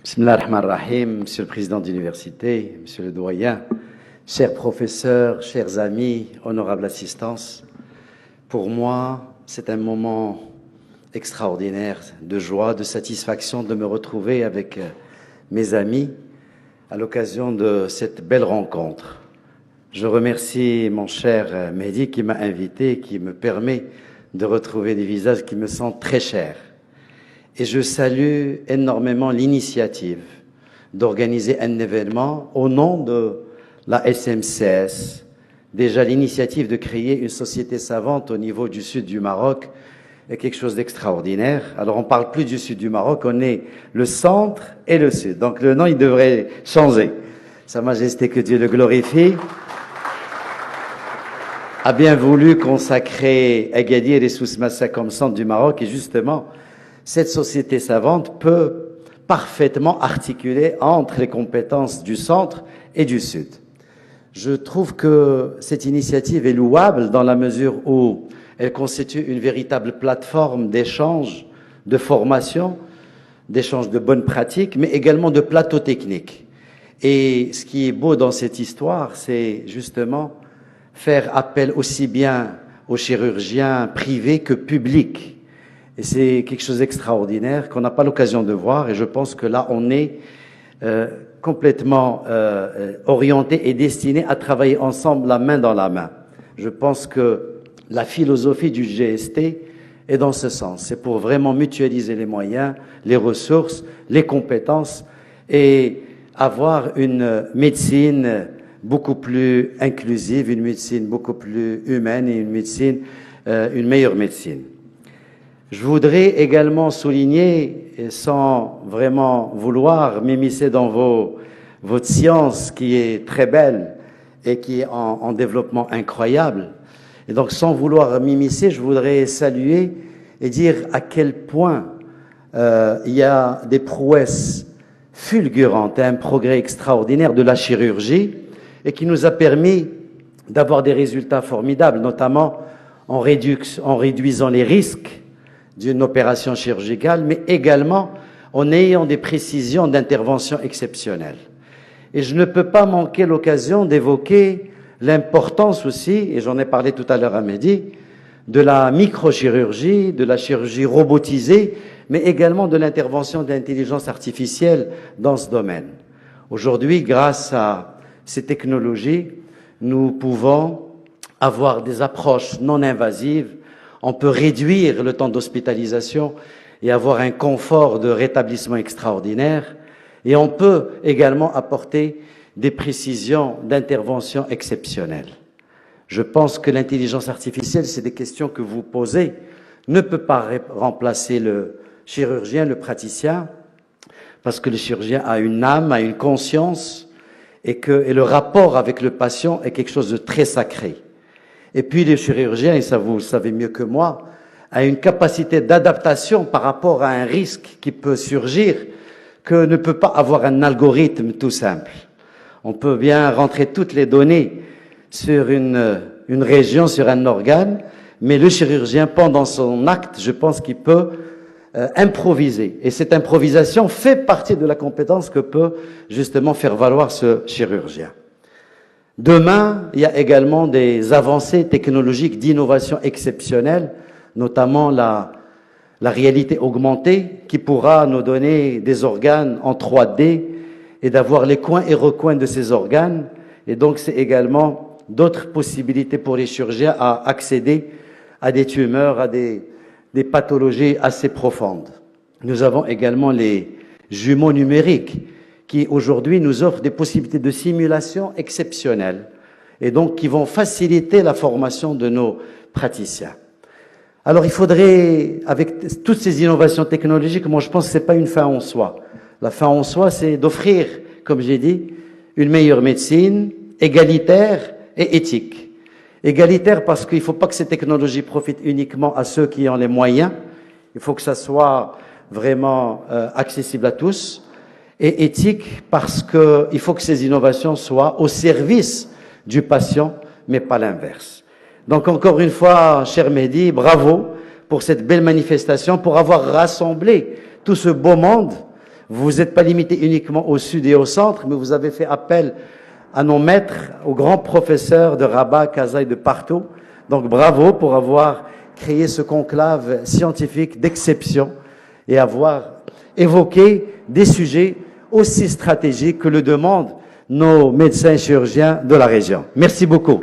Bismillah ar-Rahman ar-Rahim, Monsieur le Président d'Université, Monsieur le Doyen, chers professeurs, chers amis, honorable assistance, pour moi, c'est un moment extraordinaire de joie, de satisfaction de me retrouver avec mes amis à l'occasion de cette belle rencontre. Je remercie mon cher Mehdi qui m'a invité, qui me permet de retrouver des visages qui me sont très chers. Et je salue énormément l'initiative d'organiser un événement au nom de la SMCS. Déjà, l'initiative de créer une société savante au niveau du sud du Maroc est quelque chose d'extraordinaire. Alors, on ne parle plus du sud du Maroc, on est le centre et le sud. Donc, le nom, il devrait changer. Sa Majesté, que Dieu le glorifie, a bien voulu consacrer Agadir et Souss-Massa comme centre du Maroc. Et justement, cette société savante peut parfaitement articuler entre les compétences du centre et du sud. Je trouve que cette initiative est louable dans la mesure où elle constitue une véritable plateforme d'échange, de formation, d'échange de bonnes pratiques, mais également de plateaux techniques. Et ce qui est beau dans cette histoire, c'est justement faire appel aussi bien aux chirurgiens privés que publics. Et c'est quelque chose d'extraordinaire qu'on n'a pas l'occasion de voir. Et je pense que là, on est complètement orienté et destiné à travailler ensemble, la main dans la main. Je pense que la philosophie du GST est dans ce sens. C'est pour vraiment mutualiser les moyens, les ressources, les compétences et avoir une médecine beaucoup plus inclusive, une médecine beaucoup plus humaine et une meilleure médecine. Je voudrais également souligner, sans vraiment vouloir m'immiscer dans votre science qui est très belle et qui est en développement incroyable, et donc sans vouloir m'immiscer, je voudrais saluer et dire à quel point il y a des prouesses fulgurantes, un progrès extraordinaire de la chirurgie et qui nous a permis d'avoir des résultats formidables, notamment en réduisant les risques d'une opération chirurgicale, mais également en ayant des précisions d'intervention exceptionnelles. Et je ne peux pas manquer l'occasion d'évoquer l'importance aussi, et j'en ai parlé tout à l'heure à Mehdi, de la microchirurgie, de la chirurgie robotisée, mais également de l'intervention de l'intelligence artificielle dans ce domaine. Aujourd'hui, grâce à ces technologies, nous pouvons avoir des approches non invasives. On peut réduire le temps d'hospitalisation et avoir un confort de rétablissement extraordinaire. Et on peut également apporter des précisions d'intervention exceptionnelles. Je pense que l'intelligence artificielle, c'est des questions que vous posez, ne peut pas remplacer le chirurgien, le praticien, parce que le chirurgien a une âme, a une conscience, et le rapport avec le patient est quelque chose de très sacré. Et puis les chirurgiens, et ça vous le savez mieux que moi, a une capacité d'adaptation par rapport à un risque qui peut surgir que ne peut pas avoir un algorithme tout simple. On peut bien rentrer toutes les données sur une région, sur un organe, mais le chirurgien, pendant son acte, je pense qu'il peut improviser. Et cette improvisation fait partie de la compétence que peut justement faire valoir ce chirurgien. Demain, il y a également des avancées technologiques d'innovation exceptionnelles, notamment la réalité augmentée qui pourra nous donner des organes en 3D et d'avoir les coins et recoins de ces organes. Et donc, c'est également d'autres possibilités pour les chirurgiens à accéder à des tumeurs, à des pathologies assez profondes. Nous avons également les jumeaux numériques qui aujourd'hui nous offrent des possibilités de simulation exceptionnelles et donc qui vont faciliter la formation de nos praticiens. Alors il faudrait, avec toutes ces innovations technologiques, moi je pense que ce n'est pas une fin en soi. La fin en soi, c'est d'offrir, comme j'ai dit, une meilleure médecine, égalitaire et éthique. Égalitaire parce qu'il ne faut pas que ces technologies profitent uniquement à ceux qui ont les moyens, il faut que ça soit vraiment accessible à tous. Et éthique parce qu'il faut que ces innovations soient au service du patient, mais pas l'inverse. Donc encore une fois, cher Mehdi, bravo pour cette belle manifestation, pour avoir rassemblé tout ce beau monde. Vous n'êtes pas limité uniquement au sud et au centre, mais vous avez fait appel à nos maîtres, aux grands professeurs de Rabat, Casa et de partout. Donc bravo pour avoir créé ce conclave scientifique d'exception et avoir évoqué des sujets aussi stratégiques que le demandent nos médecins chirurgiens de la région. Merci beaucoup.